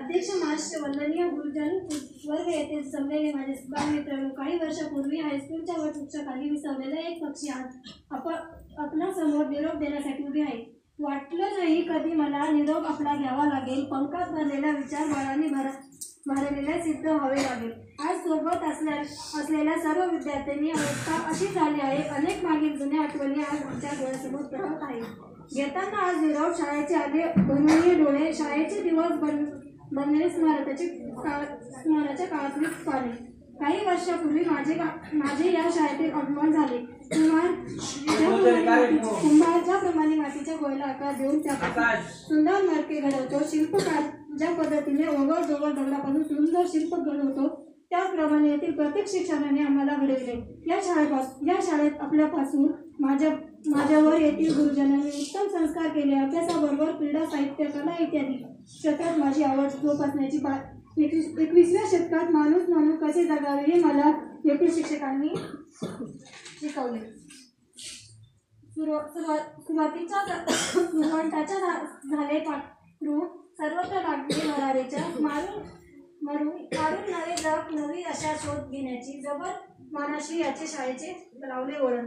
अध्यक्ष महाराष्ट्र वंदनीय गुरुजन वर्ग येथे जमलेले माझे बालमित्रांनो, काही वर्षापूर्वी हायस्कूलच्या वटवृक्षाखाली विसावलेला एक पक्षी आज आपणासमोर निरोप देण्यासाठी उभे आहे. वाटलं नाही कधी मला निरोप आपला घ्यावा लागेल. पंखात भरलेला विचार बळाने भरलेला सिद्ध व्हावे लागेल. आज सोबत असलेल्या सर्व विद्यार्थ्यांनी अवस्था अशी झाली आहे. अनेक मागील जुन्या आठवणी आज आमच्या डोळ्यासमोर प्रकट आहेत. घेताना आज निरोप शाळेचे आले बनवणे डोळे, शाळेचे दिवस बनलेले स्मरणाच्या काळातले पाने. काही वर्षापूर्वी माझे या शाळेतील आगमन झाले. कुंभार ज्याप्रमाणे मातीच्या गोळ्याला आकार देऊन त्यापासून सुंदर मडके घडवतो, शिल्पकार ज्या पद्धतीने ओघळ दोघळ दगडापासून सुंदर शिल्प घडवतो, त्याचप्रमाणे येथील प्रत्येक शिक्षकाने आम्हाला घडविले. या शाळेत आपल्यापासून माझ्यावर येथील गुरुजनांनी उत्तम संस्कार केले. अभ्यासाबरोबर क्रीडा, साहित्य, कला इत्यादी क्षेत्रात माझी आवड जोपासण्याची 21व्या शतकात माणूस म्हणून कसे जगावे हे मला येथील शिक्षकांनी शिकवले. सुरुवातीच्या झाले पाखरू सर्वत्र लागले भरारीच्या, मारून नवे जग नवी अशा शोध घेण्याची जबर मानाशी याचे शाळेचे लावले वळण.